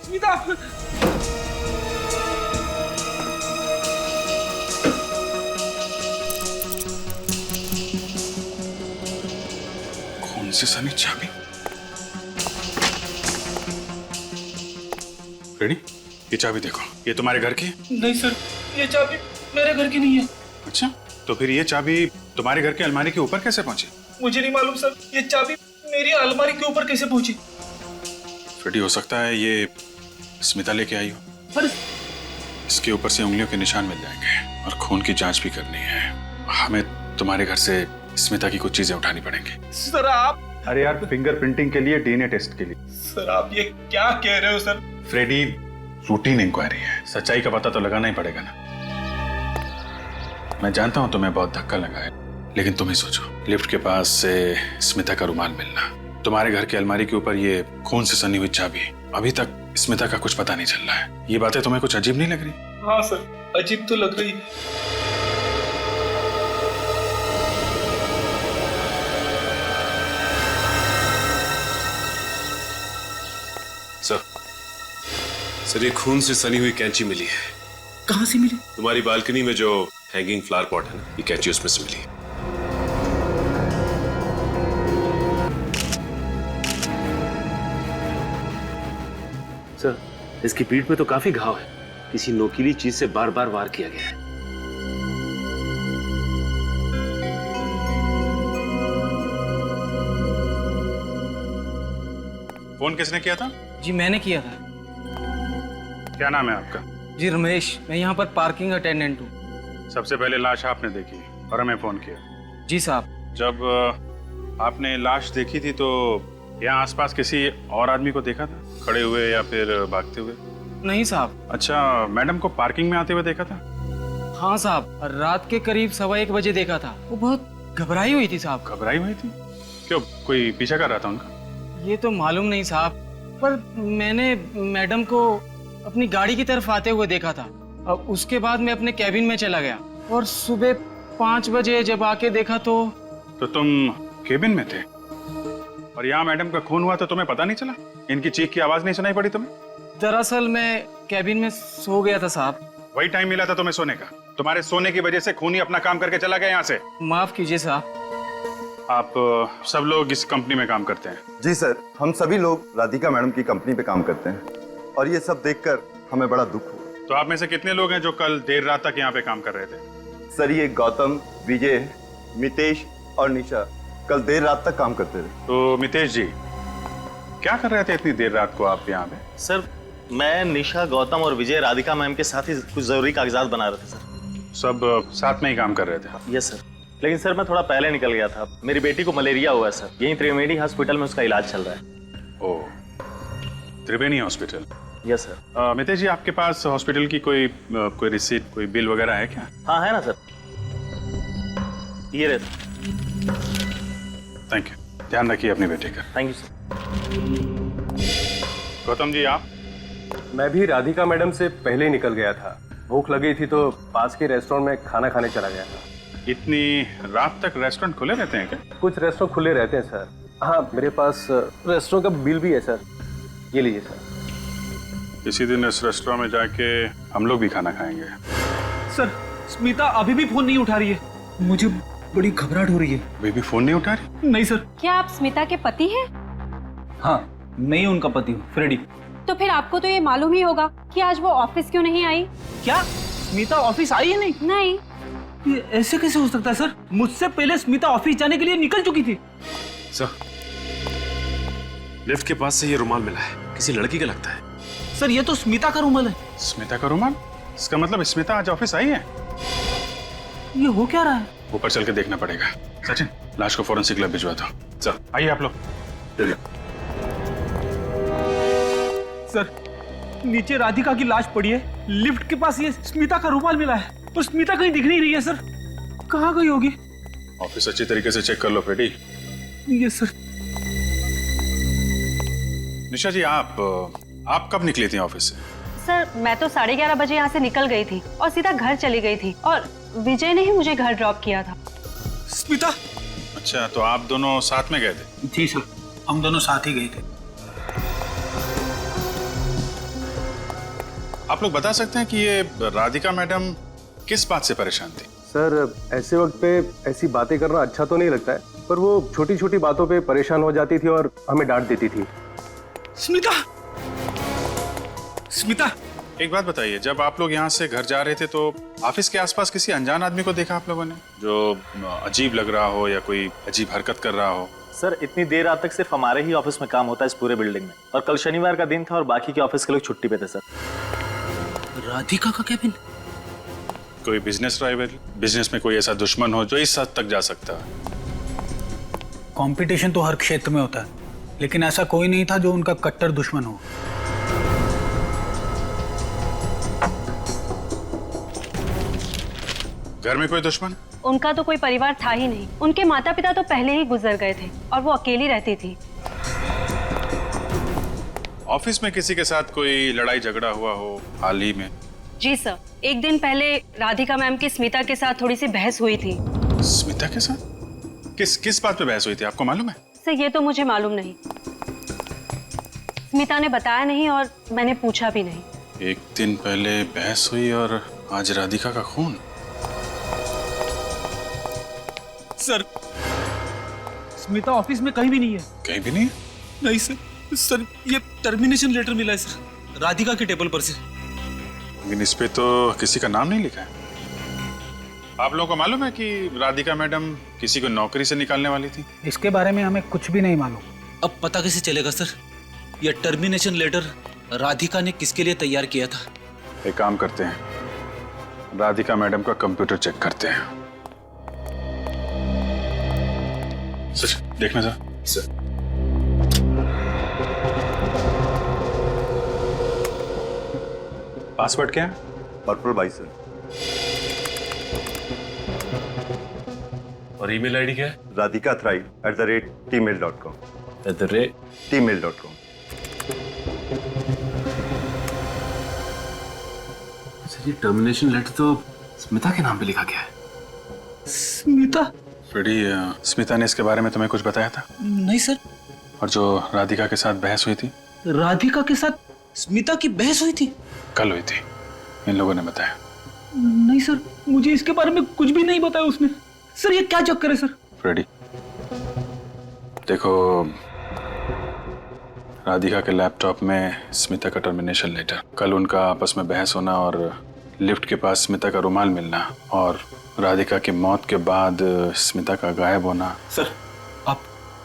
स्मिता। कौन सी सनी चाबी? रेडी, ये चाबी देखो, ये तुम्हारे घर की है? नहीं सर, ये चाबी मेरे घर की नहीं है। अच्छा, तो फिर ये चाबी तुम्हारे घर के अलमारी के ऊपर कैसे पहुंची? मुझे नहीं मालूम सर, ये चाबी मेरी अलमारी के ऊपर कैसे पहुंची। रेडी, हो सकता है ये स्मिता लेके आई हो। पर इसके ऊपर से उंगलियों के निशान मिल जाएंगे और खून की जांच भी करनी है। हमें तुम्हारे घर से स्मिता की कुछ चीजें उठानी पड़ेंगी। सर आप, अरे यार, फिंगर प्रिंटिंग के लिए, डीएनए टेस्ट के लिए। सर आप ये क्या कह रहे हो सर? फ्रेडी, रूटीन इंक्वायरी है, सच्चाई का पता तो लगाना ही पड़ेगा ना। मैं जानता हूं तुम्हें बहुत धक्का लगा है, लेकिन तुम ही सोचो, लिफ्ट के पास से स्मिता का रुमाल मिलना, तुम्हारे घर की अलमारी के ऊपर ये खून से सनी हुई चाबी, अभी तक स्मिता का कुछ पता नहीं चल रहा है। ये बातें तुम्हें कुछ अजीब नहीं लग रही? हाँ सर, अजीब तो लग रही है। सर, ये खून से सनी हुई कैंची मिली है। कहाँ से मिली? तुम्हारी बालकनी में जो हैंगिंग फ्लावर पॉट है ना, ये कैंची उसमें से मिली है। सर, इसकी पीठ पे तो काफी घाव है, किसी नोकीली चीज से बार बार वार किया गया है। फोन किसने किया था? जी मैंने किया था। क्या नाम है आपका? जी रमेश, मैं यहाँ पर पार्किंग अटेंडेंट हूँ। सबसे पहले लाश आपने देखी और हमें फोन किया। जी साहब। जब आपने लाश देखी थी तो यहाँ आसपास किसी और आदमी को देखा था, खड़े हुए या फिर भागते हुए? नहीं साहब। अच्छा, मैडम को पार्किंग में आते हुए देखा था? हाँ साहब, रात के करीब 1:15 बजे देखा था। वो बहुत घबराई हुई थी साहब। घबराई हुई थी? क्यों, कोई पीछा कर रहा था उनका? ये तो मालूम नहीं साहब, पर मैंने मैडम को अपनी गाड़ी की तरफ आते हुए देखा था। अब उसके बाद मैं अपने कैबिन में चला गया और सुबह 5 बजे जब आके देखा तो तुम केबिन में थे और यहाँ मैडम का खून हुआ तो तुम्हें पता नहीं चला? इनकी चीख की आवाज नहीं सुनाई पड़ी तुम्हें? दरअसल मैं कैबिन में सो गया था साहब। वही टाइम मिला था तुम्हें सोने का? तुम्हारे सोने की वजह से खूनी अपना काम करके चला गया यहाँ से। माफ कीजिए साहब। आप सब लोग इस कंपनी में काम करते हैं? जी सर, हम सभी लोग राधिका मैडम की कंपनी पे काम करते हैं और ये सब देखकर हमें बड़ा दुख हुआ। तो आप में से कितने लोग हैं जो कल देर रात तक यहाँ पे काम कर रहे थे? सर, ये गौतम, विजय, मितेश और निशा कल देर रात तक काम करते थे। तो मितेश जी, क्या कर रहे थे इतनी देर रात को आप यहाँ पे? सर, मैं, निशा, गौतम और विजय राधिका मैम के साथ ही कुछ जरूरी कागजात बना रहे थे सर। सब साथ में ही काम कर रहे थे? यस सर, लेकिन सर मैं थोड़ा पहले निकल गया था। मेरी बेटी को मलेरिया हुआ है सर, यहीं त्रिवेणी हॉस्पिटल में उसका इलाज चल रहा है। Oh, Triveni hospital. Yes sir. Mitesh ji, आपके पास हॉस्पिटल की कोई रिसीट, कोई बिल वगैरह है क्या? हाँ है ना सर, ये रहे सर। थैंक यू, ध्यान रखिए अपने बेटे का। Thank you sir. Gautam ji, आप? मैं भी राधिका मैडम से पहले ही निकल गया था। भूख लगी थी तो पास के रेस्टोरेंट में खाना खाने चला गया था। इतनी रात तक रेस्टोरेंट खुले रहते हैं क्या? कुछ रेस्टोरेंट खुले रहते हैं सर। हाँ, मेरे पास रेस्टोरेंट का बिल भी है सर, ये लीजिए सर। इसी दिन इस रेस्टोरेंट में जाके हम लोग भी खाना खाएंगे। सर, स्मिता अभी भी फोन नहीं उठा रही है, मुझे बड़ी घबराहट हो रही है। अभी भी फोन नहीं उठा रही? नहीं सर। क्या आप स्मिता के पति हैं? हाँ, मैं ही उनका पति हूँ, फ्रेडी। तो फिर आपको तो ये मालूम ही होगा कि आज वो ऑफिस क्यों नहीं आई। क्या स्मिता ऑफिस आई है? नहीं नहीं। ये ऐसे कैसे हो सकता है सर? मुझसे पहले स्मिता ऑफिस जाने के लिए निकल चुकी थी। सर, लिफ्ट के पास से ये रुमाल मिला है, किसी लड़की का लगता है। सर, ये तो स्मिता का रुमाल है। स्मिता का रुमाल? इसका मतलब स्मिता आज ऑफिस आई है? ये हो क्या रहा है? ऊपर चल के देखना पड़ेगा। सचिन, लाश को फोरेंसिक लैब भिजवा दो। चल आइए आप लोग। सर, नीचे राधिका की लाश पड़ी है, लिफ्ट के पास ये स्मिता का रुमाल मिला है और स्मिता कहीं दिख नहीं रही है सर। कहाँ गई होगी? ऑफिस अच्छी तरीके से चेक कर लो फ्रेडी। ये सर। निशा जी, आप कब निकली थी ऑफिस से? सर, मैं तो 11:30 बजे यहाँ से निकल गई थी और सीधा घर चली गई थी और विजय ने ही मुझे घर ड्रॉप किया था। स्मिता? अच्छा, तो आप दोनों साथ में गए थे? जी सर, हम दोनों साथ ही गए थे। आप लोग बता सकते हैं कि ये राधिका मैडम किस बात से परेशान थी? सर ऐसे वक्त पे ऐसी बातें करना अच्छा तो नहीं लगता है, पर वो छोटी छोटी बातों पे परेशान हो जाती थी और हमें डांट देती थी। स्मिता, स्मिता, एक बात बताइए, जब आप लोग यहाँ से घर जा रहे थे तो ऑफिस के आसपास किसी अनजान आदमी को देखा आप लोगों ने, जो अजीब लग रहा हो या कोई अजीब हरकत कर रहा हो? सर इतनी देर रात तक सिर्फ हमारे ही ऑफिस में काम होता है इस पूरे बिल्डिंग में, और कल शनिवार का दिन था और बाकी के ऑफिस के लोग छुट्टी पे थे सर। राधिका का केबिन? कोई बिजनेस राइवल, बिजनेस में कोई ऐसा दुश्मन हो जो इस हद तक जा सकता है? कंपटीशन तो हर क्षेत्र में होता है, लेकिन ऐसा कोई नहीं था जो उनका कट्टर दुश्मन हो। घर में कोई दुश्मन? उनका तो कोई परिवार था ही नहीं। उनके माता पिता तो पहले ही गुजर गए थे और वो अकेली रहती थी। ऑफिस में किसी के साथ कोई लड़ाई झगड़ा हुआ हो हाल ही में? जी सर, एक दिन पहले राधिका मैम की स्मिता के साथ थोड़ी सी बहस हुई थी। स्मिता के साथ? किस बात पे बहस हुई थी, आपको मालूम है? सर ये तो मुझे मालूम नहीं, स्मिता ने बताया नहीं और मैंने पूछा भी नहीं। एक दिन पहले बहस हुई और आज राधिका का खून? सर, स्मिता ऑफिस में कहीं भी नहीं है। कहीं भी नहीं? नहीं सर, सर ये टर्मिनेशन लेटर मिला है सर, राधिका के टेबल पर से। लेकिन इस पे तो किसी का नाम नहीं लिखा है। आप लोगों को मालूम है कि राधिका मैडम किसी को नौकरी से निकालने वाली थी? इसके बारे में हमें कुछ भी नहीं मालूम। अब पता कैसे चलेगा सर, ये टर्मिनेशन लेटर राधिका ने किसके लिए तैयार किया था? एक काम करते हैं, राधिका मैडम का कंप्यूटर चेक करते हैं। सच देखना था सर। पासवर्ड क्या है? Purple by sir. और ईमेल आईडी क्या है? radhikathrive@tmail.com। tmail.com। सर ये टर्मिनेशन लेटर तो स्मिता के नाम पे लिखा गया है। स्मिता? फ्रेडी, स्मिता ने इसके बारे में तुम्हें कुछ बताया था? नहीं सर। और जो राधिका के साथ बहस हुई थी? राधिका के साथ स्मिता की बहस हुई थी? कल हुई थी, इन लोगों ने बताया। नहीं सर, मुझे इसके बारे में कुछ भी नहीं बताया उसने। सर ये क्या चक्कर है सर? फ्रेडी देखो, राधिका के लैपटॉप में स्मिता का टर्मिनेशन लेटर, कल उनका आपस में बहस होना और लिफ्ट के पास स्मिता का रुमाल मिलना और राधिका की मौत के बाद स्मिता का गायब होना। सर आप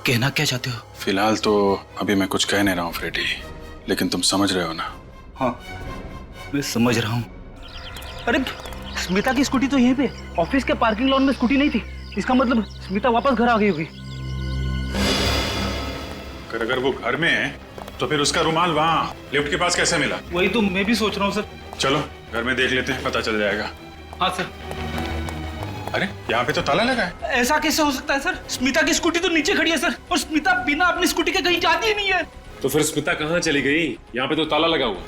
कहना क्या चाहते हो? फिलहाल तो अभी मैं कुछ कह नहीं रहा हूँ फ्रेडी, लेकिन तुम समझ रहे हो ना? हाँ मैं समझ रहा हूँ। अरे स्मिता की स्कूटी तो यहीं पे ऑफिस के पार्किंग लॉन में स्कूटी नहीं थी, इसका मतलब स्मिता वापस घर आ गई होगी। अगर वो घर में है तो फिर उसका रुमाल वहाँ लिफ्ट के पास कैसे मिला? वही तो मैं भी सोच रहा हूँ सर। चलो घर में देख लेते हैं, पता चल जाएगा। हाँ सर। अरे यहाँ पे तो ताला लगा है। ऐसा कैसे हो सकता है सर? स्मिता की स्कूटी तो नीचे खड़ी है सर, और स्मिता बिना अपनी स्कूटी के कहीं जाती ही नहीं है। तो फिर स्मिता कहाँ चली गई? यहाँ पे तो ताला लगा हुआ।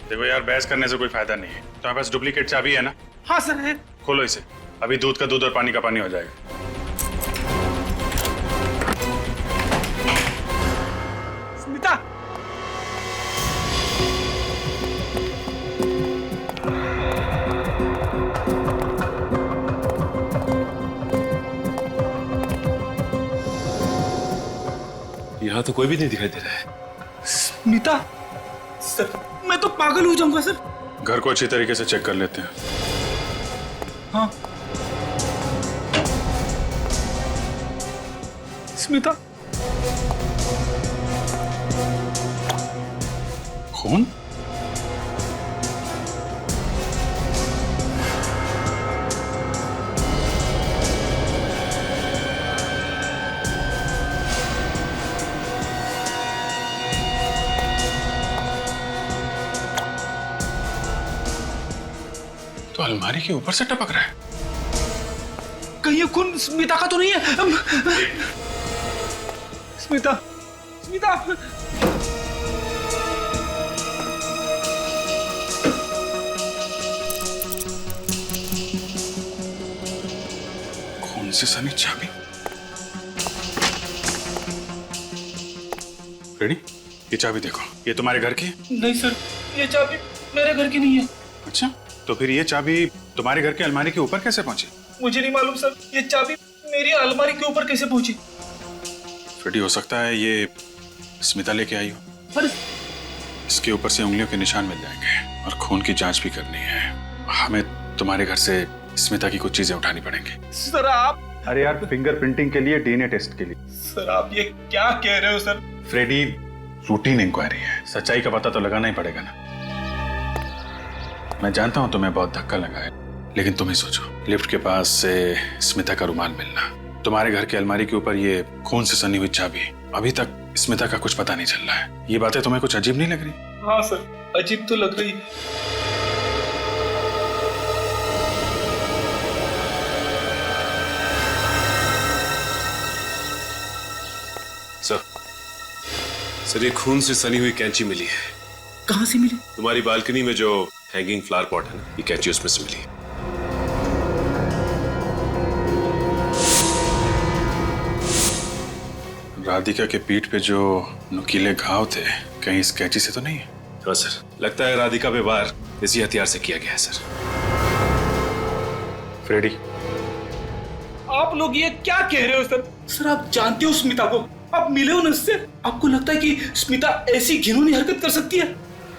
देखो यार, बहस करने से कोई फायदा नहीं है। तुम्हारे पास डुप्लीकेट चाबी है ना? हाँ सर है। खोलो इसे, अभी दूध का दूध और पानी का पानी हो जाएगा। स्मिता, यहाँ तो कोई भी नहीं दिखाई दे रहा है। स्मिता, सर मैं तो पागल हो जाऊंगा सर। घर को अच्छी तरीके से चेक कर लेते हैं। हाँ स्मिता, खून? तो अलमारी के ऊपर से टपक रहा है। कहीं ये खून स्मिता का तो नहीं है? स्मिता, स्मिता, खून से सनी चाबी। रेडी, ये चाबी देखो, ये तुम्हारे घर की है? नहीं सर, ये चाबी मेरे घर की नहीं है। अच्छा, तो फिर ये चाबी तुम्हारे घर के अलमारी के ऊपर कैसे पहुंची? मुझे नहीं मालूम सर, ये चाबी मेरी अलमारी के ऊपर कैसे पहुंची। फ्रेडी, हो सकता है ये स्मिता लेके आई हो। पर इसके ऊपर से उंगलियों के निशान मिल जाएंगे और खून की जांच भी करनी है। हमें तुम्हारे घर से स्मिता की कुछ चीजें उठानी पड़ेंगी। सर आप, अरे यार, फिंगर प्रिंटिंग के लिए, डीएनए टेस्ट के लिए। सर आप ये क्या कह रहे हो सर? फ्रेडी, रूटीन इंक्वायरी है, सच्चाई का पता तो लगाना ही पड़ेगा ना। मैं जानता हूं तुम्हें बहुत धक्का लगा है, लेकिन तुम ही सोचो, लिफ्ट के पास से स्मिता का रुमाल मिलना, तुम्हारे घर के अलमारी के ऊपर ये खून से सनी हुई चाबी, अभी तक स्मिता का कुछ पता नहीं चल रहा है। ये बातें तुम्हें कुछ अजीब नहीं लग रही? हाँ सर, अजीब तो लग रही है। सर, ये खून से सनी हुई कैंची मिली है। कहाँ से मिली? तुम्हारी बालकनी में जो हैंगिंग फ्लावर पॉट है ना, ये कैंची उसमें से मिली है। राधिका के पीठ पे जो नुकीले घाव थे, कहीं इस कैंची से तो नहीं है? हाँ सर, लगता है राधिका पे वार इसी हथियार से किया गया है सर। फ्रेडी, आप लोग ये क्या कह रहे हो सर? सर आप जानते हो स्मिता को, आप मिले हो ना उससे, आपको लगता है कि स्मिता ऐसी घिनौनी हरकत कर सकती है?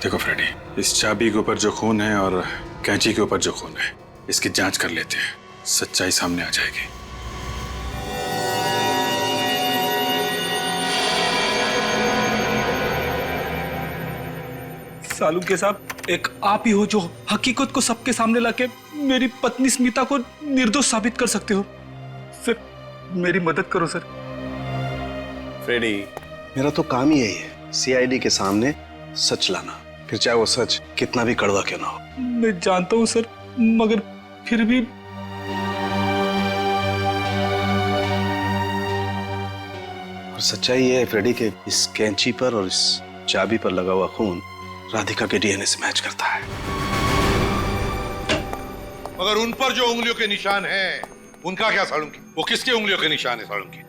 देखो फ्रेडी, इस चाबी के ऊपर जो खून है और कैंची के ऊपर जो खून है, इसकी जांच कर लेते हैं, सच्चाई सामने आ जाएगी। सालुंके साहब, एक आप ही हो जो हकीकत को सबके सामने लाके मेरी पत्नी स्मिता को निर्दोष साबित कर सकते हो। सर मेरी मदद करो सर। फ्रेडी, मेरा तो काम ही यही है, सीआईडी के सामने सच लाना, फिर चाहे वो सच कितना भी कड़वा क्यों ना हो। मैं जानता हूँ सर, मगर फिर भी और सच्चाई ये है फ्रेडी के इस कैंची पर और इस चाबी पर लगा हुआ खून राधिका के डीएनए से मैच करता है। मगर उन पर जो उंगलियों के निशान हैं, उनका क्या सालुंकी? वो किसके उंगलियों के निशान है सालुंकी?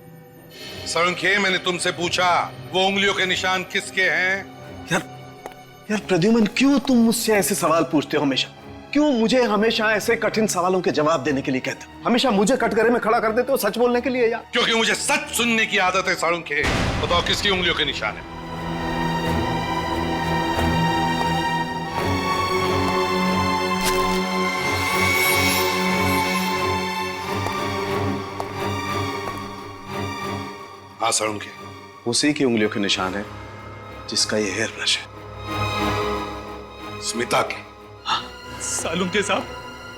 सालुंकी, मैंने तुमसे पूछा वो उंगलियों के निशान किसके हैं? यार प्रद्युमन, क्यों तुम मुझसे ऐसे सवाल पूछते हो हमेशा? क्यों मुझे हमेशा ऐसे कठिन सवालों के जवाब देने के लिए कहते हो? हमेशा मुझे कटघरे में खड़ा कर देते हो सच बोलने के लिए यार। क्योंकि मुझे सच सुनने की आदत है सालुंकी। बताओ किसकी उंगलियों के निशान है? हाँ सालुंकी, उसी की उंगलियों के निशान है जिसका ये हेयर ब्रश है। स्मिता के? सालुंके साहब,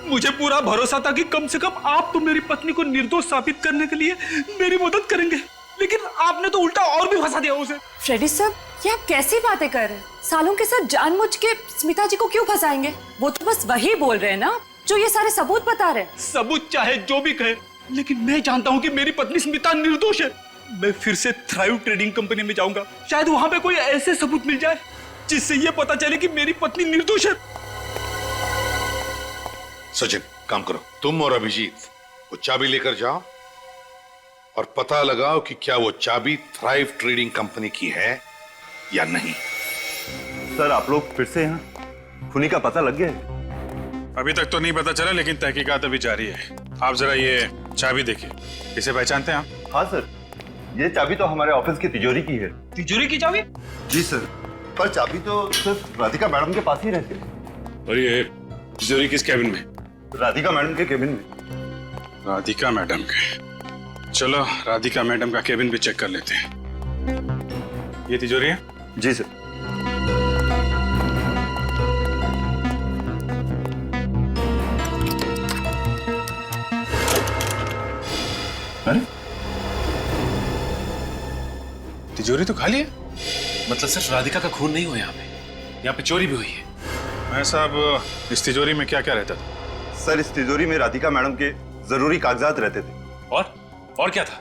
मुझे पूरा भरोसा था कि कम से कम आप तो मेरी पत्नी को निर्दोष साबित करने के लिए मेरी मदद करेंगे, लेकिन आपने तो उल्टा और भी फंसा दिया उसे। फ्रेडी साहब, ये आप कैसी बातें कर रहे हैं? सालुंके साहब जानबूझ के स्मिता जी को क्यों फंसाएंगे? वो तो बस वही बोल रहे हैं ना जो ये सारे सबूत बता रहे हैं। सबूत चाहे जो भी कहे, लेकिन मैं जानता हूँ कि मेरी पत्नी स्मिता निर्दोष है। मैं फिर से थ्राइव ट्रेडिंग कंपनी में जाऊंगा, शायद वहां पे कोई ऐसे सबूत मिल जाए जिससे ये पता चले कि मेरी पत्नी निर्दोष है। सचिन, काम करो, तुम और अभिजीत वो चाबी लेकर जाओ और पता लगाओ कि क्या वो चाबी थ्राइव ट्रेडिंग कंपनी की है या नहीं। सर आप लोग फिर से यहाँ? खूनी का पता लग गया है? अभी तक तो नहीं पता चला, लेकिन तहकीकात अभी जारी है। आप जरा ये चाबी देखिए, इसे पहचानते हैं आप? हाँ सर, ये चाबी तो हमारे ऑफिस की तिजोरी की है। तिजोरी की चाबी? जी सर, पर चाबी तो सिर्फ राधिका मैडम के पास ही रहती है। और ये तिजोरी किस कैबिन में? राधिका मैडम के केबिन में। राधिका मैडम के? चलो राधिका मैडम का केबिन भी चेक कर लेते हैं। ये तिजोरी है? जी सर। अरे तिजोरी तो खाली है। मतलब सिर्फ राधिका का खून नहीं हुआ यहाँ पे चोरी भी हुई है। मैं साहब, इस तिजोरी में क्या क्या रहता था? सर इस तिजोरी में राधिका मैडम के जरूरी कागजात रहते थे। और क्या था?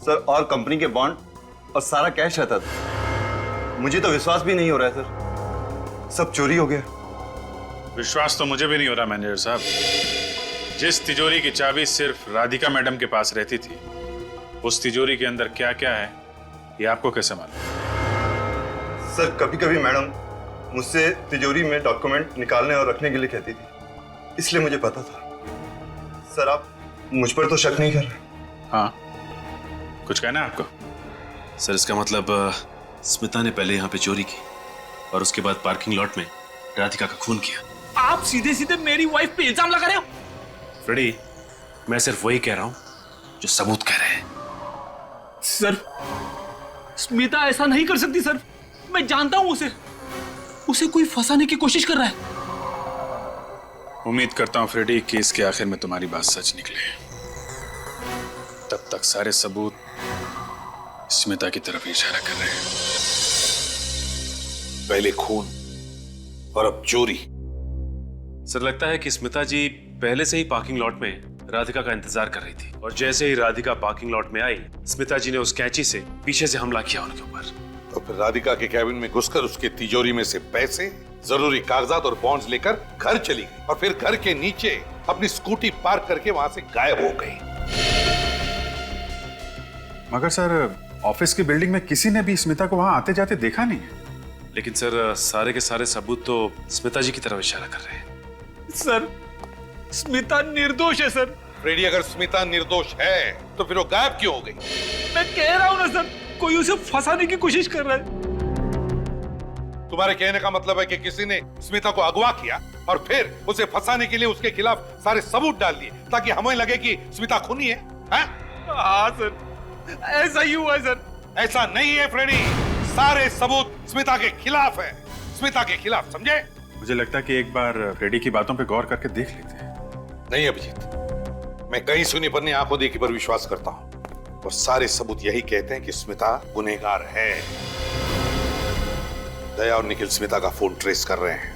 सर और कंपनी के बॉन्ड और सारा कैश रहता था। मुझे तो विश्वास भी नहीं हो रहा है सर, सब चोरी हो गया। विश्वास तो मुझे भी नहीं हो रहा मैनेजर साहब। जिस तिजोरी की चाबी सिर्फ राधिका मैडम के पास रहती थी, उस तिजोरी के अंदर क्या क्या है ये आपको कैसे मालूम? सर कभी कभी मैडम मुझसे तिजोरी में डॉक्यूमेंट निकालने और रखने के लिए कहती थी, इसलिए मुझे पता था। सर आप मुझ पर तो शक नहीं कर रहे? हाँ, कुछ कहना है आपको? सर इसका मतलब स्मिता ने पहले यहाँ पे चोरी की और उसके बाद पार्किंग लॉट में राधिका का खून किया। आप सीधे सीधे मेरी वाइफ पे इल्जाम लगा रहे हो? फ्रेडी, मैं सिर्फ वही कह रहा हूं जो सबूत कह रहे हैं। सर स्मिता ऐसा नहीं कर सकती सर, मैं जानता हूं उसे कोई फंसाने की कोशिश कर रहा है। उम्मीद करता हूं फ्रेडी कि इसके आखिर में तुम्हारी बात सच निकले। तब तक सारे सबूत स्मिता की तरफ इशारा कर रहे हैं। पहले खून और अब चोरी। सर लगता है कि स्मिता जी पहले से ही पार्किंग लॉट में राधिका का इंतजार कर रही थी और जैसे ही राधिका पार्किंग लॉट में आई, स्मिता जी ने उस कैंची से पीछे से हमला किया उनके ऊपर। तो फिर राधिका के कैबिन में घुसकर उसके तिजोरी में से पैसे, जरूरी कागजात और बॉन्ड्स लेकर घर चली गई और फिर घर के नीचे अपनी स्कूटी पार्क करके वहां से गायब हो गई। मगर सर ऑफिस की बिल्डिंग में किसी ने भी स्मिता को वहां आते जाते देखा नहीं है। लेकिन सर सारे के सारे सबूत तो स्मिता जी की तरफ इशारा कर रहे हैं। सर स्मिता निर्दोष है सर। फ्रेडी, अगर स्मिता निर्दोष है तो फिर वो गायब क्यों हो गई? मैं कह रहा हूं ना सर, कोई उसे फंसाने की कोशिश कर रहा है। तुम्हारे कहने का मतलब है कि किसी ने स्मिता को अगवा किया और फिर उसे फंसाने के लिए उसके खिलाफ सारे सबूत डाल दिए ताकि हमें लगे कि स्मिता खूनी है? हाँ सर, ऐसा ही हुआ है सर। ऐसा नहीं है फ्रेडी, सारे सबूत स्मिता के खिलाफ है, स्मिता के खिलाफ, समझे? मुझे लगता है कि एक बार फ्रेडी की बातों पे गौर करके देख लेते हैं। नहीं अभिजीत, मैं कहीं सुनी पर नहीं आंखों देखी पर विश्वास करता हूं और सारे सबूत यही कहते हैं कि स्मिता गुनहगार है। दया और निखिल स्मिता का फोन ट्रेस कर रहे हैं।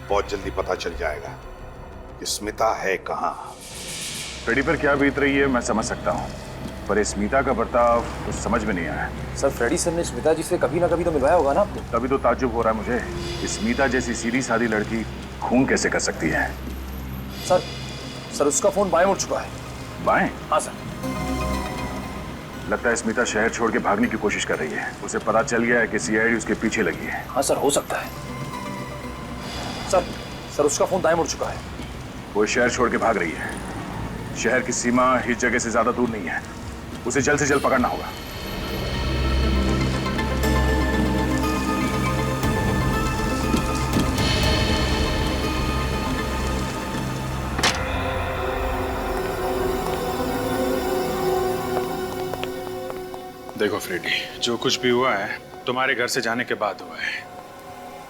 बहुत जल्दी पता चल जाएगा कि स्मिता है कहां। फ्रेडी पर क्या बीत रही है मैं समझ सकता हूँ, पर स्मिता का बर्ताव कुछ समझ में नहीं आया। सर फ्रेडी सर ने स्मिता जी से कभी ना कभी तो मिलवाया होगा ना आपको? तभी तो ताज्जुब हो रहा है मुझे कि स्मिता जैसी सीधी सादी लड़की खून कैसे कर सकती है। सर उसका फोन बाएं मुड़ चुका है। बाएं? हाँ सर। लगता है स्मिता शहर छोड़ के भागने की कोशिश कर रही है। उसे पता चल गया है कि सीआईडी उसके पीछे लगी है। हाँ सर, हो सकता है। सर उसका फोन दाएं मुड़ चुका है। वो शहर छोड़ के भाग रही है। शहर की सीमा इस जगह से ज्यादा दूर नहीं है, उसे जल्द से जल्द पकड़ना होगा। देखो फ्रेडी, जो कुछ भी हुआ है तुम्हारे घर से जाने के बाद हुआ है।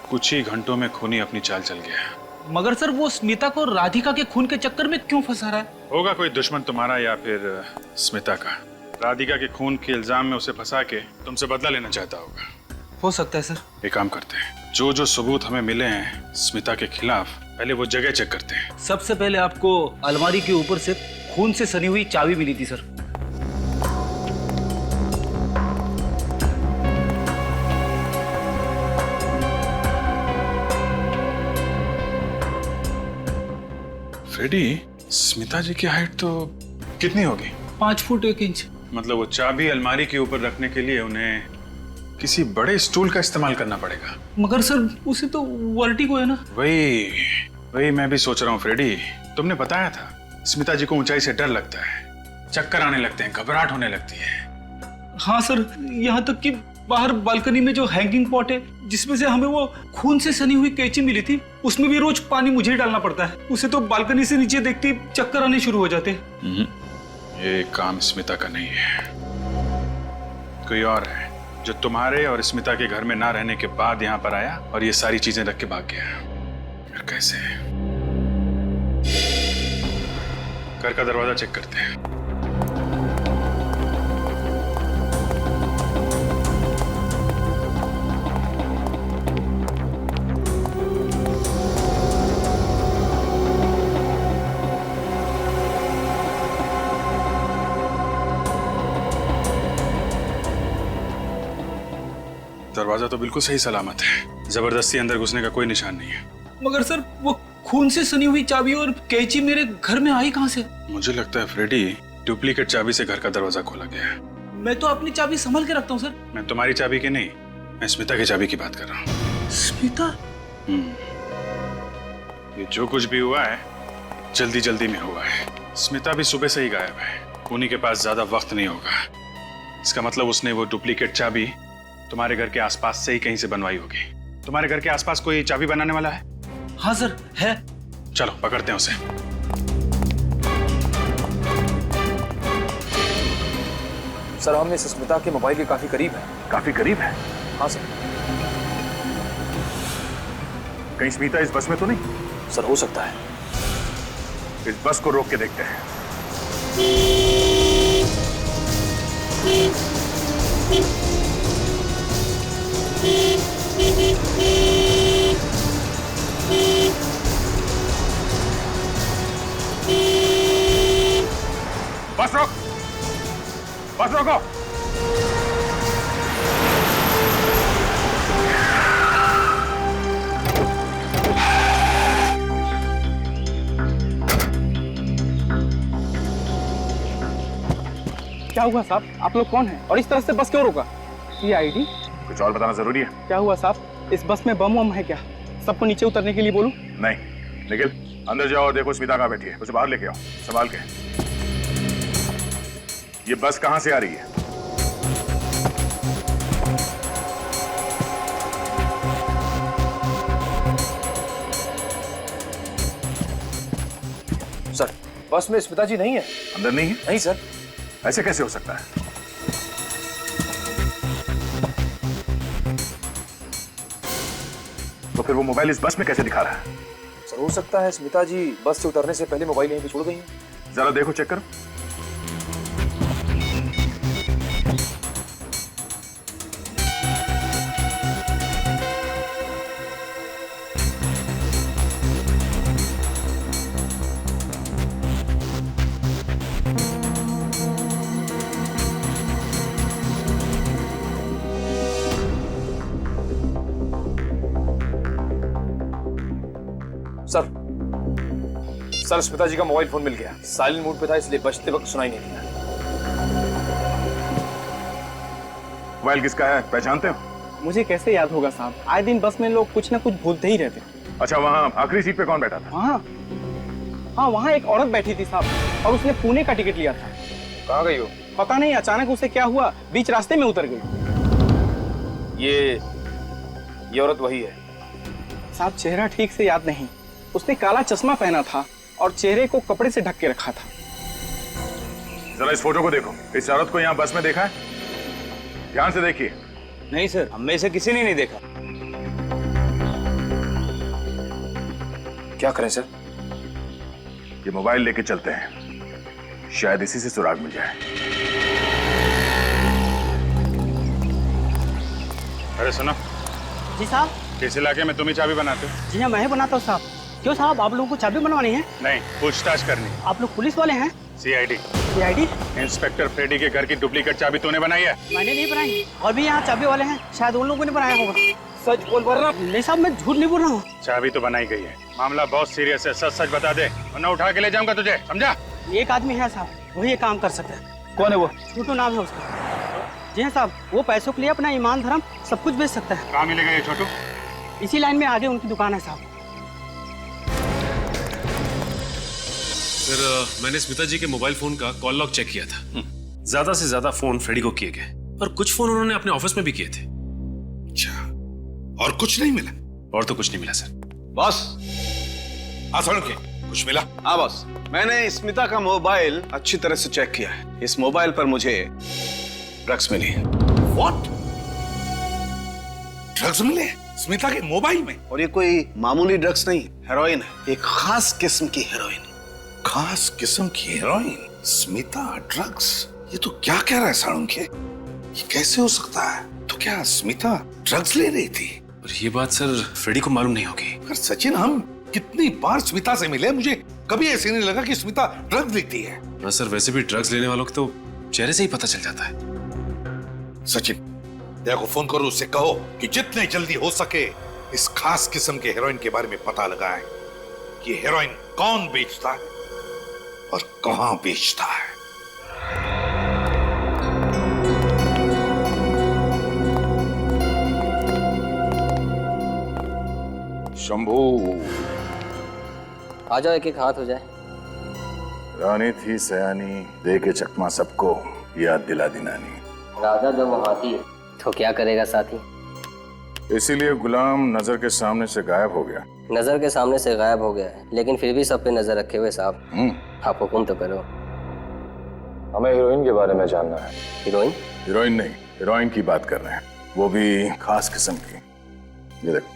कुछ ही घंटों में खूनी अपनी चाल चल गया। मगर सर वो स्मिता को राधिका के खून के चक्कर में क्यों फंसा रहा है? होगा कोई दुश्मन तुम्हारा या फिर स्मिता का। राधिका के खून के इल्जाम में उसे फंसा के तुमसे बदला लेना चाहता होगा। हो सकता है सर। एक काम करते हैं, जो जो सबूत हमें मिले हैं स्मिता के खिलाफ, पहले वो जगह चेक करते हैं। सबसे पहले आपको अलमारी के ऊपर से खून से सनी हुई चाबी मिली थी सर। फ्रेडी, स्मिता जी की हाइट तो कितनी होगी? 5 फुट 1 इंच। मतलब वो चाबी अलमारी के ऊपर रखने के लिए उन्हें किसी बड़े स्टूल का इस्तेमाल करना पड़ेगा। मगर सर उसे तो वर्टिगो है ना। वही मैं भी सोच रहा हूँ फ्रेडी। तुमने बताया था स्मिता जी को ऊंचाई से डर लगता है, चक्कर आने लगते हैं, घबराहट होने लगती है। हाँ सर, यहाँ तक कि बाहर बालकनी में जो हैंगिंग पॉट है जिसमें से हमें वो खून से सनी हुई कैंची मिली थी, उसमें भी रोज पानी मुझे ही डालना पड़ता है। उसे तो बालकनी से नीचे देखते ही चक्कर आने शुरू हो जाते। ये काम स्मिता का नहीं है, कोई और है जो तुम्हारे और स्मिता के घर में ना रहने के बाद यहाँ पर आया और ये सारी चीजें रख के भाग गया। फिर कैसे? घर का दरवाजा चेक करते हैं। दरवाजा तो बिल्कुल सही सलामत है, जबरदस्ती अंदर घुसने का कोई निशान नहीं है। मगर सर वो खून से सनी हुई चाबी और कैंची मेरे घर में आई कहां से? मुझे लगता है फ्रेडी डुप्लीकेट चाबी से घर का दरवाजा खोला गया है। मैं तो अपनी चाबी संभाल के रखता हूँ सर। मैं तुम्हारी चाबी की नहीं, मैं स्मिता की चाबी की बात कर रहा हूँ। स्मिता? ये जो कुछ भी हुआ है जल्दी जल्दी में हुआ है। स्मिता भी सुबह से ही गायब है। उन्हीं के पास ज्यादा वक्त नहीं होगा। इसका मतलब उसने वो डुप्लीकेट चाबी तुम्हारे घर के आसपास से ही कहीं से बनवाई होगी। तुम्हारे घर के आसपास कोई चाबी बनाने वाला है? हाँ सर, है। चलो पकड़ते हैं उसे। सर हम इस स्मिता के मोबाइल के काफी करीब है। काफी करीब है? हाँ सर। कहीं स्मिता इस बस में तो नहीं? सर हो सकता है। इस बस को रोक के देखते हैं। बस रोक, बस रोको। क्या हुआ साहब? आप लोग कौन हैं और इस तरह से बस क्यों रोका? CID? कुछ और बताना जरूरी है? क्या हुआ साहब? इस बस में बम वम है क्या? सबको नीचे उतरने के लिए बोलूं? नहीं, निखिल अंदर जाओ और देखो स्मिता कहाँ बैठी है। उसे बाहर लेके आओ संभाल के। ये बस कहाँ से आ रही है? सर बस में स्मिता जी नहीं है। अंदर नहीं है? नहीं सर। ऐसे कैसे हो सकता है? तो फिर वो मोबाइल इस बस में कैसे दिखा रहा है? सर हो सकता है स्मिता जी बस से उतरने से पहले मोबाइल यहीं पे छोड़ गई हैं। जरा देखो, चेक करो। सर स्मिता जी का मोबाइल फोन मिल गया। साइलेंट मोड पे था इसलिए बजते वक्त सुनाई नहीं दिया। मोबाइल किसका है, पहचानते हो? मुझे कैसे याद होगा साहब? आए दिन बस में लोग कुछ ना कुछ भूलते ही रहते। अच्छा, वहाँ आखिरी सीट पे कौन बैठा था? हाँ, वहाँ एक औरत बैठी थी साहब और उसने पुणे का टिकट लिया था। कहाँ गई हो? पता नहीं, अचानक उसे क्या हुआ, बीच रास्ते में उतर गई। ये औरत वही है साहब? चेहरा ठीक से याद नहीं। उसने काला चश्मा पहना था और चेहरे को कपड़े से ढक के रखा था। जरा इस फोटो को देखो। इस औरत को यहाँ बस में देखा है? ध्यान से देखिए। नहीं सर, हम में से किसी ने नहीं देखा। क्या करें सर? ये मोबाइल लेके चलते हैं, शायद इसी से सुराग मिल जाए। अरे सुनो। जी साहब। इस इलाके में तुम ही चाबी बनाते हो? जी हाँ, मैं ही बनाता हूँ साहब। क्यों साहब, आप लोगों को चाबी बनवानी है? नहीं, पूछताछ करनी। आप लोग पुलिस वाले हैं? CID। इंस्पेक्टर फ्रेडी के घर की डुप्लीकेट चाबी तूने बनाई है? मैंने नहीं बनाई। और भी यहाँ चाबी वाले हैं, शायद उन लोगों ने बनाया होगा। सच बोल रहा? नहीं साहब, मैं झूठ नहीं बोल रहा हूँ। चाबी तो बनाई गई है। मामला बहुत सीरियस है, सच सच बता दे वरना उठा के ले जाऊंगा तुझे, समझा? एक आदमी है साहब, वही ये काम कर सकता है। कौन है वो? छोटू नाम है उसका। जी हाँ साहब, वो पैसों के लिए अपना ईमान धर्म सब कुछ बेच सकता है। कहाँ मिलेगा ये छोटू? इसी लाइन में आगे उनकी दुकान है साहब। सर मैंने स्मिता जी के मोबाइल फोन का कॉल लॉग चेक किया था। ज्यादा से ज्यादा फोन फ्रेडी को किए गए और कुछ फोन उन्होंने अपने ऑफिस में भी किए थे। अच्छा, और कुछ नहीं मिला? और तो कुछ नहीं मिला सर। बॉस, आसान के कुछ मिला? हाँ बॉस, मैंने स्मिता का मोबाइल अच्छी तरह से चेक किया है। इस मोबाइल पर मुझे ड्रग्स मिली है। व्हाट? ड्रग्स मिले स्मिता के मोबाइल में? और ये कोई मामूली ड्रग्स नहीं, हेरोइन है। एक खास किस्म की हेरोइन। खास किस्म की हेरोइन? स्मिता ड्रग्स? ये तो क्या कह रहा है साळुंखे? ये कैसे हो सकता है? तो क्या स्मिता ड्रग्स ले रही थी? और ये बात सर फ्रेडी को मालूम नहीं होगी। पर सचिन, हम कितनी बार स्मिता से मिले, मुझे कभी ऐसे नहीं लगा कि स्मिता ड्रग्स लेती है। ना सर, वैसे भी ड्रग्स लेने वालों को तो चेहरे से ही पता चल जाता है। सचिन, दया को फोन करो, उससे कहो कि जितने जल्दी हो सके इस खास किस्म के हेरोइन के बारे में पता लगाएं कि हेरोइन कौन बेचता है और कहां बेचता है। शंभू, आ जाओ, एक एक हाथ हो जाए। रानी थी सयानी, दे के चकमा सबको, याद दिला दी नानी। राजा जब वो हाथी तो क्या करेगा साथी। इसीलिए गुलाम नजर के सामने से गायब हो गया। नजर के सामने से गायब हो गया है, लेकिन फिर भी सब पे नजर रखे हुए साहब। आप हुक्म तो करो। हमें हीरोइन के बारे में जानना है। हीरोइन? हीरोइन नहीं, हीरोइन की बात कर रहे हैं, वो भी खास किस्म की। ये देखो।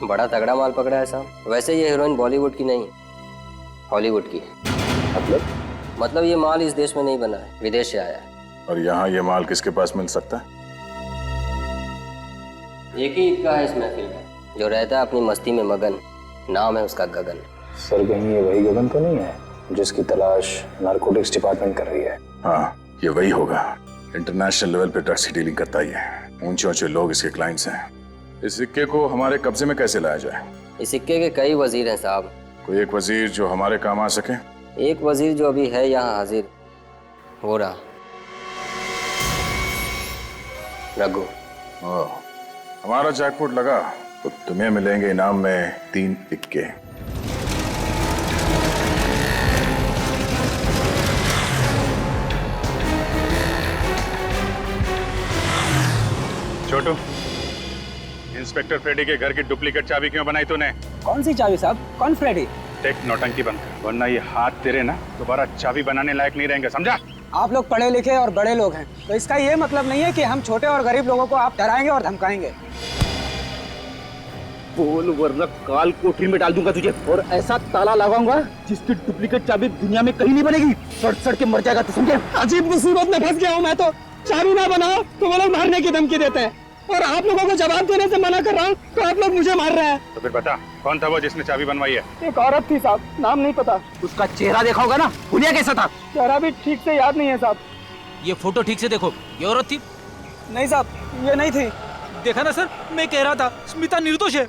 बड़ा तगड़ा माल पकड़ा है साहब। वैसे ये हीरोइन बॉलीवुड की नहीं, हॉलीवुड की है। मतलब ये माल इस देश में नहीं बना है, विदेश से आया है। और यहाँ ये माल किसके पास मिल सकता है? एक ही इक्का है इस महफिल में, जो रहता है अपनी मस्ती में मगन, नाम है उसका गगन। सर कहीं ये वही गगन तो नहीं है जिसकी तलाश नारकोटिक्स डिपार्टमेंट कर रही है? हाँ, ये वही होगा। इंटरनेशनल लेवल पे ड्रग्स की डीलिंग करता ही है। ऊंचे ऊंचे लोग इसके क्लाइंट्स हैं। इस सिक्के को हमारे कब्जे में कैसे लाया जाए? इस सिक्के के कई वजीर हैं साहब। कोई एक वजीर जो हमारे काम आ सके? एक वजीर जो अभी है यहाँ हाजिर, हो रहा रघु। हमारा जैकपॉट लगा तो तुम्हें मिलेंगे इनाम में 3 इक्के। छोटू, इंस्पेक्टर फ्रेडी के घर की डुप्लीकेट चाबी क्यों बनाई तूने? कौन सी चाबी साहब? कौन फ्रेडी? टेक नौटंकी बंद कर, वरना ये हाथ तेरे ना दोबारा चाबी बनाने लायक नहीं रहेंगे, समझा? आप लोग पढ़े लिखे और बड़े लोग हैं, तो इसका ये मतलब नहीं है कि हम छोटे और गरीब लोगों को आप डराएंगे और धमकाएंगे। बोल वरना काल कोठरी में डाल दूंगा तुझे, और ऐसा ताला लगाऊंगा जिसकी डुप्लीकेट चाबी दुनिया में कहीं नहीं बनेगी। सड़ सड़ के मर जाएगा, तू समझे? अजीब मुसीबत में फंस गया हूँ मैं तो। चाबी ना बनाओ तो वो लोग मारने की धमकी देते हैं, और आप लोगों को जवाब देने से मना कर रहा हूँ तो आप लोग मुझे मार रहे हैं। तो फिर बता, कौन था वो जिसने चाबी बनवाई है? एक औरत थी साहब, नाम नहीं पता। उसका चेहरा देखा होगा ना, हुलिया कैसा था? चेहरा भी ठीक से याद नहीं है साहब। ये फोटो ठीक से देखो, ये औरत थी? नहीं साहब, ये नहीं थी। देखा ना सर, मैं कह रहा था स्मिता निर्दोष है।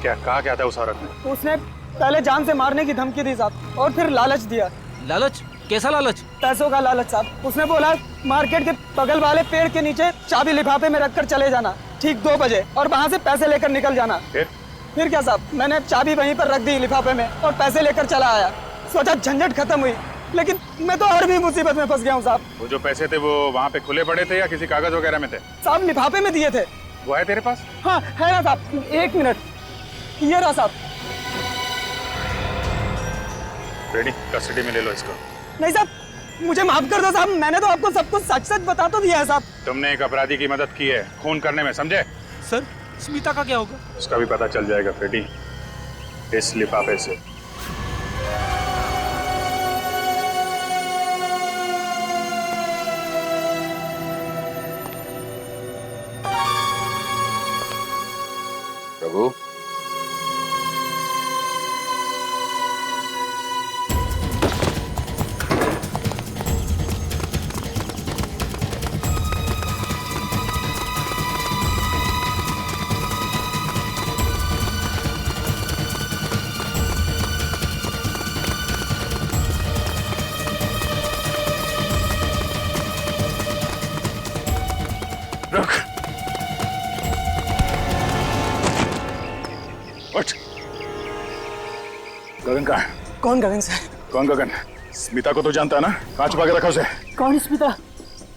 क्या कहा क्या था उस औरत ने? उसने पहले जान से मारने की धमकी दी साहब, और फिर लालच दिया। लालच? कैसा लालच? पैसों का लालच साहब। उसने बोला मार्केट के बगल वाले पेड़ के नीचे चाबी लिफाफे में रखकर चले जाना ठीक 2 बजे, और वहाँ से पैसे लेकर निकल जाना। फिर क्या साहब, मैंने चाबी वहीं पर रख दी लिफाफे में और पैसे लेकर चला आया। सोचा झंझट खत्म हुई, लेकिन मैं तो और भी मुसीबत में फंस गया हूँ साहब। वो जो पैसे थे वो वहाँ पे खुले पड़े थे या किसी कागज वगैरह में थे? साहब लिफाफे में दिए थे। वो है तेरे पास? हाँ है ना साहब, 1 मिनट, ये रहा साहब। रेडी, कस्टडी में ले लो इसको। नहीं साहब, मुझे माफ कर दो साहब, मैंने तो आपको सब कुछ सच सच बता तो दिया है साहब। तुमने एक अपराधी की मदद की है खून करने में, समझे? सर स्मिता का क्या होगा? उसका भी पता चल जाएगा फ्रेडी, इस लिफाफे से। प्रभु, रुक। उठ। गगन कहाँ है? कौन गगन सर? कौन गगन? स्मिता को तो जानता है ना? कहाँ छुपा के रखा उसे? कौन स्मिता?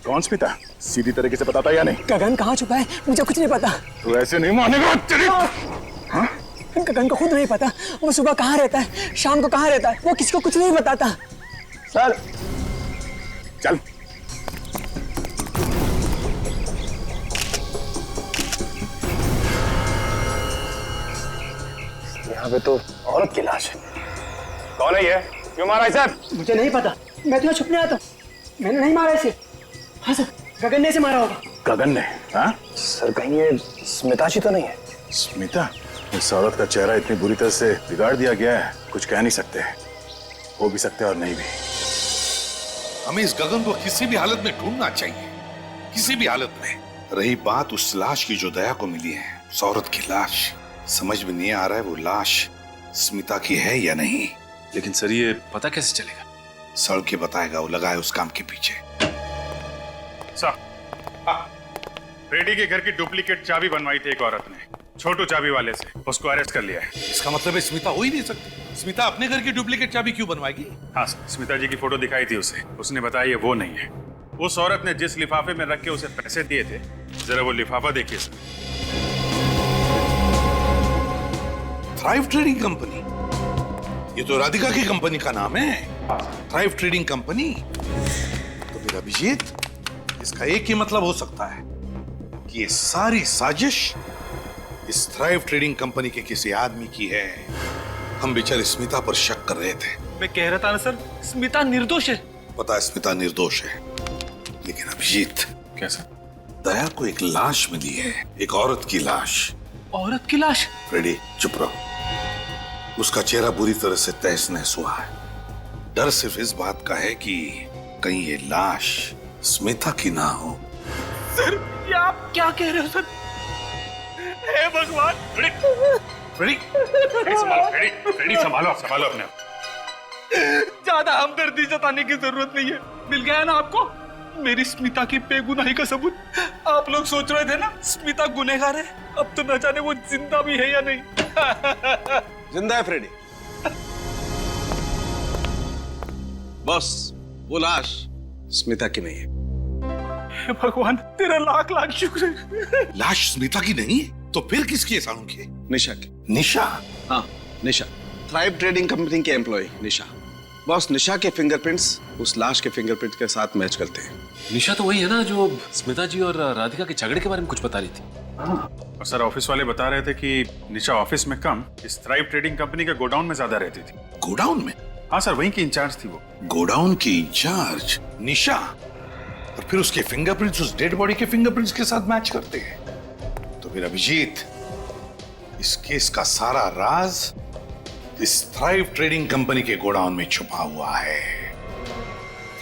कौन स्मिता? सीधी तरीके से बताता या नहीं? गगन कहाँ छुपा है मुझे कुछ नहीं पता। तू ऐसे नहीं मानेगा तेरी। हाँ? गगन को खुद नहीं पता, वो सुबह कहाँ रहता है, शाम को कहाँ रहता है, वो किसी को कुछ नहीं बताता। सर चल। यहाँ पे तो औरत की लाश है। कौन है ये? क्यों मारा इसे? मुझे नहीं पता, मैं तो छुपने आता हूँ, मैंने नहीं मारा इसे। हाँ सर, गगन ने इसे मारा होगा। गगन ने? हाँ सर कहीं ये स्मिता जी तो नहीं है? स्मिता? इस औरत का चेहरा इतनी बुरी तरह से बिगाड़ दिया गया है, कुछ कह नहीं सकते। हो भी सकते और नहीं भी। हमें इस गगन को किसी भी हालत में ढूंढना चाहिए, किसी भी हालत में। रही बात उस लाश की जो दया को मिली है, उस औरत की लाश, समझ में नहीं आ रहा है वो लाश स्मिता की है या नहीं। लेकिन सर ये पता कैसे चलेगा? सड़ के बताएगा, वो लगा है उस काम के पीछे। फ्रेडी के घर की डुप्लीकेट चाबी बनवाई थी एक औरत ने, छोटू चाबी वाले से। उसको अरेस्ट कर लिया है। इसका मतलब है स्मिता हो ही नहीं सकती। स्मिता अपने घर की डुप्लीकेट चाबी क्यों बनवाएगी? हाँ सर, स्मिता जी की फोटो दिखाई थी उसे, उसने बताया ये वो नहीं है। उस औरत ने जिस लिफाफे में रख के उसे पैसे दिए थे, जरा वो लिफाफा देखिए सर। थ्राइव ट्रेडिंग कंपनी, ये तो राधिका की कंपनी का नाम है, थ्राइव ट्रेडिंग कंपनी। तो फिर अभिजीत, इसका एक ही मतलब हो सकता है कि ये सारी साजिश इस थ्राइव ट्रेडिंग कंपनी के किसी आदमी की है। हम बेचारे स्मिता पर शक कर रहे थे। मैं कह रहा था ना सर, स्मिता निर्दोष है। पता है स्मिता निर्दोष है, लेकिन अभिजीत, कैसा? दया को एक लाश मिली है, एक औरत की लाश। औरत की लाश? फ्रेडी चुप रहो। उसका चेहरा बुरी तरह से तहस नहस हुआ है। डर सिर्फ इस बात का है कि कहीं ये लाश स्मिता की ना हो। सर ये आप क्या कह रहे हो सर? हे भगवान! फ्रेडी संभालो अपने आप। ज्यादा हमदर्दी जताने की जरूरत नहीं है। मिल गया ना आपको मेरी स्मिता की बेगुनाही का सबूत। आप लोग सोच रहे थे ना स्मिता गुनहगार है, अब तो न जाने वो जिंदा भी है या नहीं। जिंदा है फ्रेडी। बॉस, वो लाश स्मिता की नहीं है। हे भगवान, तेरा लाख लाख शुक्र है। लाश स्मिता की नहीं है तो फिर किसकी है सानू की? निशा की। निशा? हाँ, निशा, थ्राइव ट्रेडिंग कंपनी के एम्प्लॉय निशा। बॉस, निशा के फिंगरप्रिंट्स उस लाश के फिंगरप्रिंट के साथ मैच करते हैं। निशा तो वही है ना जो स्मिता जी और राधिका के झगड़े के बारे में कुछ बता रही थी। और सर ऑफिस वाले बता रहे थे कि निशा ऑफिस में कम, इस थ्राइव ट्रेडिंग कंपनी के गोडाउन में ज्यादा रहती थी। गोडाउन में? हाँ सर, वहीं की इंचार्ज थी वो। गोडाउन की इंचार्ज निशा, और फिर उसके फिंगरप्रिंट्स उस डेड बॉडी के फिंगरप्रिंट्स के साथ मैच करते हैं। तो फिर अभिजीत, इस केस का सारा राज इस थ्राइव ट्रेडिंग कंपनी के गोडाउन में छुपा हुआ है।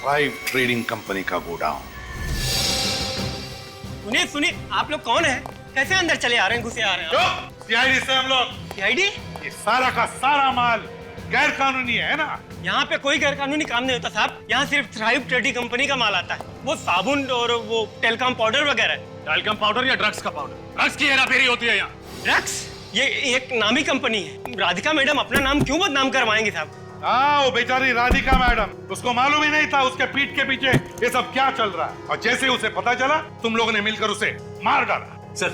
थ्राइव ट्रेडिंग कंपनी का गोडाउन। सुनिए, आप लोग कौन है? कैसे अंदर चले आ रहे हैं, घुसे आ रहे हैं? सीआईडी से हम लोग। सीआईडी? ये सारा का सारा माल गैर कानूनी है ना? यहाँ पे कोई गैर कानूनी काम नहीं होता साहब। यहाँ सिर्फ थ्राइव ट्रेडिंग कंपनी का माल आता है। वो साबुन और वो टेलकॉम पाउडर वगैरह। टेलकॉम पाउडर या ड्रग्स का पाउडर? ड्रग्स की हेराफेरी होती है यहाँ। ड्रग्स? ये एक नामी कंपनी है। राधिका मैडम अपना नाम क्यों बदनाम करवाएंगे साहब? हाँ, वो बेचारी राधिका मैडम, उसको मालूम ही नहीं था उसके पीठ के पीछे ये सब क्या चल रहा है। और जैसे उसे पता चला, तुम लोगों ने मिलकर उसे मार डाला। सर,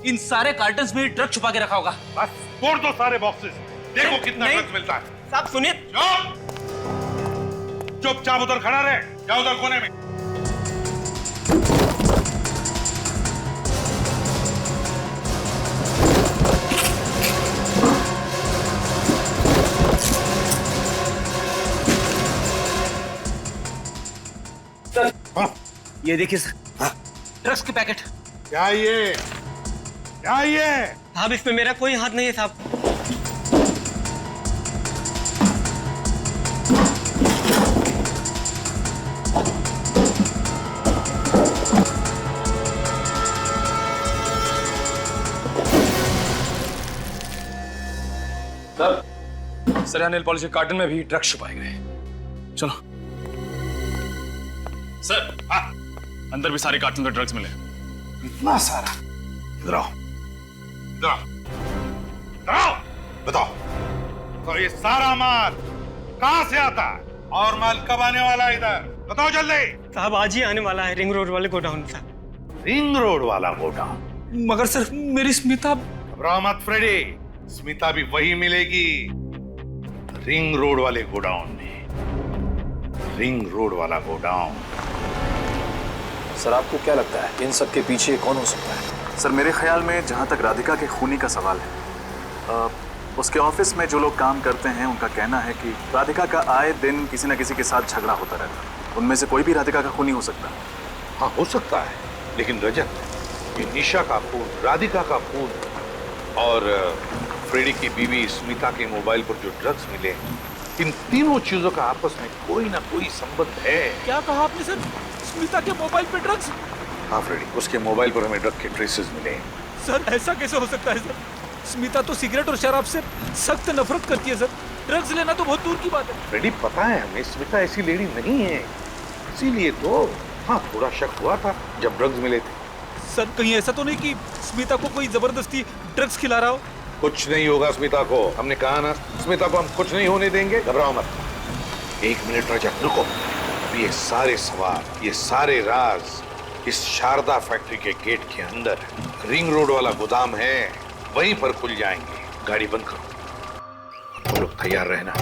इन सारे कार्टन्स में ड्रग छुपा के रखा होगा। बस फोड़ दो सारे बॉक्सेस, देखो कितना ड्रग्स मिलता है। साहब सुनिए। चुपचाप उधर खड़ा रहे, जाओ उधर कोने में। ये देखिए सर, ड्रग्स के पैकेट। क्या ये? साहब इसमें मेरा कोई हाथ नहीं है साहब। सर यहाँ नेल पॉलिश के कार्टन में भी ड्रग्स छुपाए गए। चलो सर, अंदर भी सारे कार्टन में ड्रग्स मिले। इतना सारा? इधर आओ, बताओ, तो ये सारा माल कहां से आता है और माल कब आने वाला है इधर? बताओ जल्दी। साहब आज ही आने वाला है रिंग रोड वाले गोडाउन साहब। रिंग रोड वाला गोडाउन? मगर सर मेरी स्मिता। घबराओ मत फ्रेडी, स्मिता भी वही मिलेगी, रिंग रोड वाले गोडाउन में। रिंग रोड वाला गोडाउन। सर आपको क्या लगता है इन सब के पीछे कौन हो सकता है? सर मेरे ख्याल में जहाँ तक राधिका के खूनी का सवाल है, उसके ऑफिस में जो लोग काम करते हैं उनका कहना है कि राधिका का आए दिन किसी न किसी के साथ झगड़ा होता रहता है। उनमें से कोई भी राधिका का खूनी हो सकता है। हाँ हो सकता है, लेकिन रजत, ये निशा का खून, राधिका का खून और फ्रेडी की बीवी स्मिता के मोबाइल पर जो ड्रग्स मिले, इन तीनों चीजों का आपस में कोई ना कोई संबंध है। क्या कहा आपने सर? स्मिता के मोबाइल पे ड्रग्स? हाँ फ्रेडी, उसके मोबाइल पर हमें ड्रग के ट्रेसेस मिले। सर ऐसा कैसे हो सकता है सर? स्मिता तो सिगरेट और शराब से सख्त नफरत करती है सर। ड्रग्स लेना तो बहुत दूर की बात है। फ्रेडी पता है हमें, स्मिता ऐसी लेडी नहीं है, इसीलिए तो हाँ थोड़ा शक हुआ था जब ड्रग्स मिले थे। सर कहीं ऐसा तो नहीं कि स्मिता को कोई जबरदस्ती ड्रग्स खिला रहा हो? कुछ नहीं होगा स्मिता को, हमने कहा ना स्मिता को हम कुछ नहीं होने देंगे, घबराओ मत। 1 मिनट रजत रुको, ये सारे सवाल, ये सारे राज इस शारदा फैक्ट्री के गेट के अंदर रिंग रोड वाला गोदाम है, वहीं पर खुल जाएंगे। गाड़ी बंद करो, तुम लोग तैयार रहना।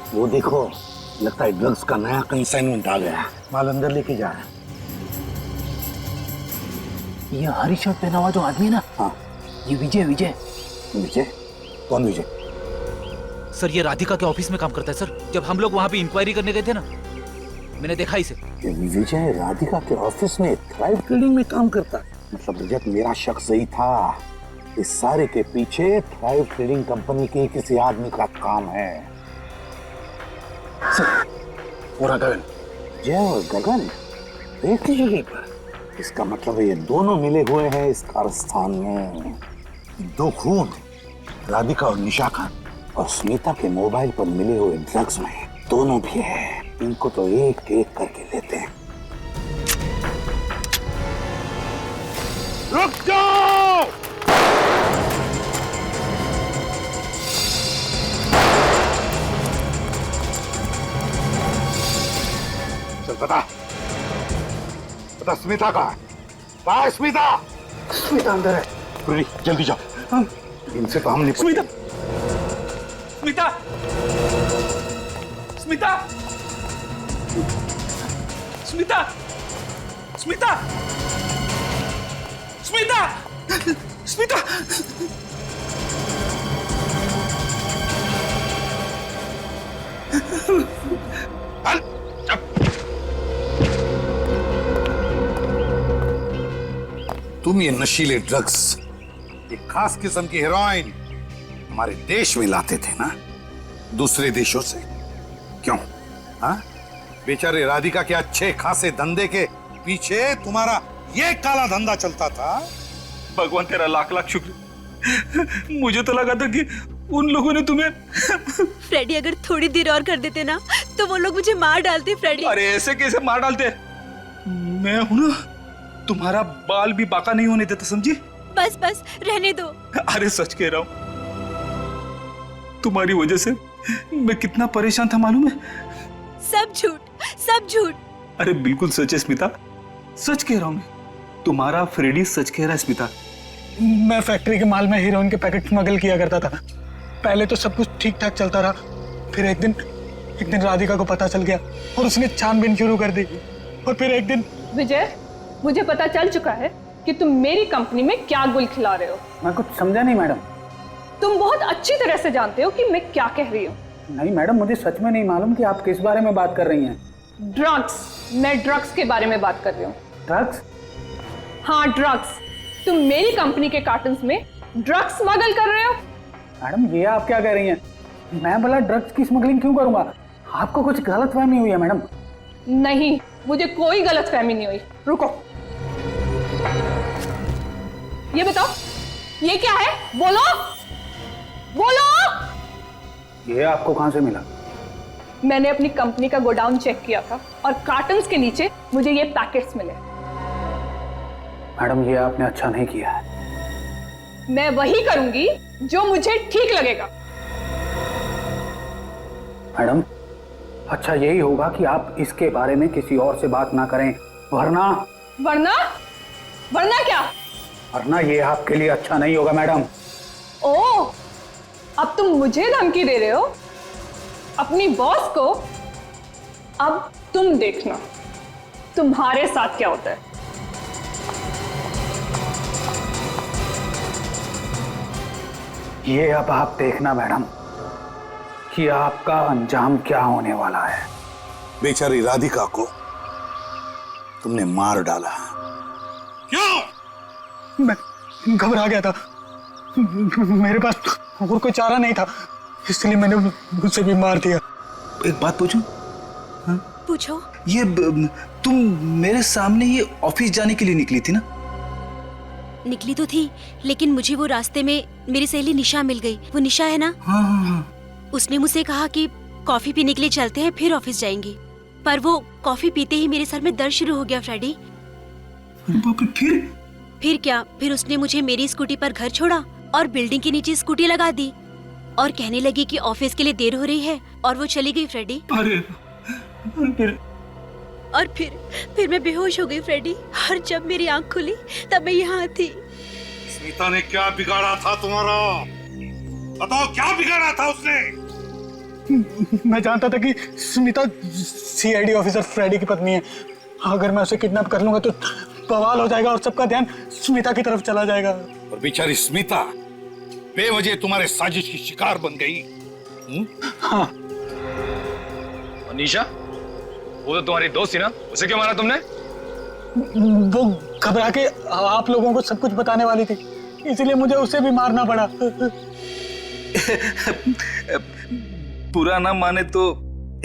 वो देखो, लगता है ड्रग्स का नया कंसाइनमेंट आ गया है। माल अंदर लेके जा रहा है। ये हरी शर्ट पहना हुआ जो आदमी है ना, हाँ ये विजय। विजय विजय? कौन विजय? सर ये राधिका के ऑफिस में काम करता है सर। जब हम लोग वहाँ पे इंक्वायरी करने गए थे ना, मैंने देखा इसे। विजय राधिका के ऑफिस में थ्राइव ट्रेडिंग में काम करता है? मतलब रजत, मेरा शक सही था। इस सारे के पीछे थ्राइव ट्रेडिंग कंपनी के किसी आदमी का काम है। पूरा गगन, जय और गगन एक ही जगह पर। इसका मतलब है ये दोनों मिले हुए हैं इस कारस्थान में। 2 खून, राधिका और निशा का, और स्मिता के मोबाइल पर मिले हुए ड्रग्स में दोनों भी है। इनको तो एक एक करके लेते हैं। रुक जाओ! चल बता स्मिता का है? स्मिता अंदर है। प्रीति, जल्दी जाओ, इनसे तो हम नहीं। स्मिता स्मिता स्मिता स्मिता स्मिता स्मिता स्मिता तुम ये नशीले ड्रग्स, एक खास किस्म की हेरोइन हमारे देश में लाते थे ना, दूसरे देशों से। क्यों? हाँ? बेचारे राधिका के अच्छे खासे धंधे के पीछे तुम्हारा ये काला धंधा चलता था। भगवान तेरा लाख लाख शुक्र। मुझे तो लगा था कि उन लोगों ने तुम्हें फ्रेडी, अगर थोड़ी देर और कर देते ना तो वो लोग मुझे मार डालते। फ्रेडी, अरे ऐसे कैसे मार डालते? मैं हूं ना, तुम्हारा बाल भी बाका नहीं होने देता, समझी? बस बस रहने दो। अरे सच कह रहा हूं, तुम्हारी वजह से मैं कितना परेशान था मालूम है? सब झूठ, सब झूठ। अरे बिल्कुल सच है स्मिता, सच कह रहा हूं मैं। तुम्हारा फ्रेडी सच कह रहा है स्मिता। मैं फैक्ट्री के माल में हीरोइन के पैकेट स्मगल किया करता था। पहले तो सब कुछ ठीक ठाक चलता रहा, फिर एक दिन राधिका को पता चल गया और उसने छानबीन शुरू कर दी। और फिर एक दिन विजय, मुझे पता चल चुका है कि तुम मेरी कंपनी में क्या गुल खिला रहे हो। मैं कुछ समझा नहीं मैडम। तुम बहुत अच्छी तरह से जानते हो कि मैं क्या कह रही हूँ। नहीं मैडम, मुझे सच में नहीं मालूम कि आप किस बारे में बात कर रही हैं। ड्रग्स, मैं ड्रग्स के बारे में बात कर रही हूँ। ड्रग्स? हाँ ड्रग्स। तुम मेरी कंपनी के कार्टन्स में ड्रग्स स्मगल कर रहे हो। मैडम ये आप क्या कह रही हैं? मैं भला ड्रग्स की स्मगलिंग क्यों करूंगा? आपको कुछ गलतफहमी हुई है मैडम। नहीं, मुझे कोई गलतफहमी नहीं हुई। रुको, ये बताओ ये क्या है? बोलो बोलो। ये आपको कहां से मिला? मैंने अपनी कंपनी का गोडाउन चेक किया था और कार्टन्स के नीचे मुझे ये पैकेट्स मिले। मैडम ये आपने अच्छा नहीं किया है। मैं वही करूंगी जो मुझे ठीक लगेगा। मैडम अच्छा यही होगा कि आप इसके बारे में किसी और से बात ना करें, वरना क्या? वरना ये आपके लिए अच्छा नहीं होगा मैडम। ओह, अब तुम मुझे धमकी दे रहे हो अपनी बॉस को? अब तुम देखना तुम्हारे साथ क्या होता है। ये अब आप देखना मैडम कि आपका अंजाम क्या होने वाला है। बेचारी राधिका को तुमने मार डाला। क्यों? मैं घबरा गया था, मेरे पास और कोई चारा नहीं था, इसलिए मैंने उसे भी मार दिया। एक बात पूछूं? पूछो। ये तुम मेरे सामने ये ऑफिस जाने के लिए निकली थी ना? निकली तो थी, लेकिन मुझे वो रास्ते में मेरी सहेली निशा मिल गई। वो निशा है ना? हाँ। उसने मुझसे कहा कि कॉफी पीने के लिए चलते हैं, फिर ऑफिस जाएंगे। पर वो कॉफी पीते ही मेरे सर में दर्द शुरू हो गया फ्रेडी। फिर क्या? फिर उसने मुझे मेरी स्कूटी पर घर छोड़ा और बिल्डिंग के नीचे स्कूटी लगा दी और कहने लगी कि ऑफिस के लिए देर हो रही है, और वो चली गई फ्रेडी। और फिर मैं बेहोश हो गई फ्रेडी, और जब मेरी आंख खुली तब मैं यहाँ थी। स्मिता ने क्या बिगाड़ा था तुम्हारा? बताओ क्या बिगाड़ा था उसने? मैं जानता था कि स्मिता सीआईडी ऑफिसर फ्रेडी की पत्नी है। अगर मैं उसे किडनैप कर लूंगा तो बवाल हो जाएगा और सबका ध्यान स्मिता की तरफ चला जाएगा। और बेचारी स्मिता बेवजह तुम्हारे साजिश की शिकार बन गई। हाँ। और निशा, वो तो तुम्हारी दोस्त थी ना, उसे क्यों मारा तुमने? वो घबरा के आप लोगों को सब कुछ बताने वाली थी, इसलिए मुझे उसे भी मारना पड़ा। बुरा ना माने तो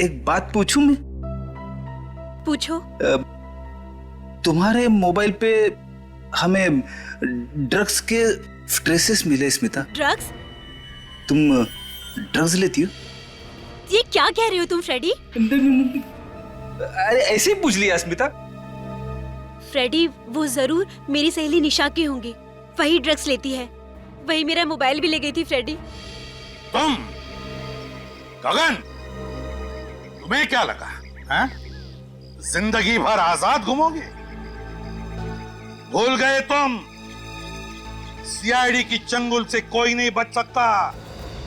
एक बात पूछूं मैं? पूछो। तुम्हारे मोबाइल पे हमें ड्रग्स के ट्रेसेस मिले स्मिता। ड्रग्स? तुम ड्रग्स लेती हो? ये क्या कह रहे हो तुम फ्रेडी? अरे ऐसे ही पूछ लिया स्मिता। फ्रेडी वो जरूर मेरी सहेली निशा की होंगी, वही ड्रग्स लेती है, वही मेरा मोबाइल भी ले गई थी फ्रेडी। तुम गगन, तुम्हें क्या लगा है? जिंदगी भर आजाद घूमोगे? भूल गए तुम, सीआईडी की चंगुल से कोई नहीं बच सकता,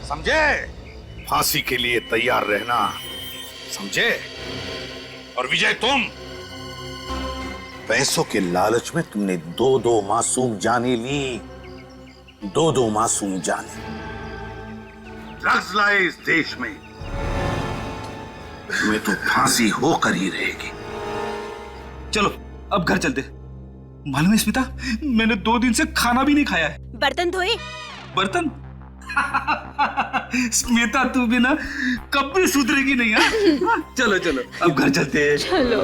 समझे? फांसी के लिए तैयार रहना, समझे? और विजय, तुम पैसों के लालच में तुमने दो मासूम जाने ली, दो मासूम जाने। ड्रग्स लाए इस देश में, तुम्हें तो फांसी होकर ही रहेगी। चलो अब घर चलते। मालूम है स्मिता, मैंने 2 दिन से खाना भी नहीं खाया है। बर्तन धोए? बर्तन? स्मिता तू भी ना कभी सुधरेगी नहीं। हाँ? चलो अब घर चलते हैं। चलो।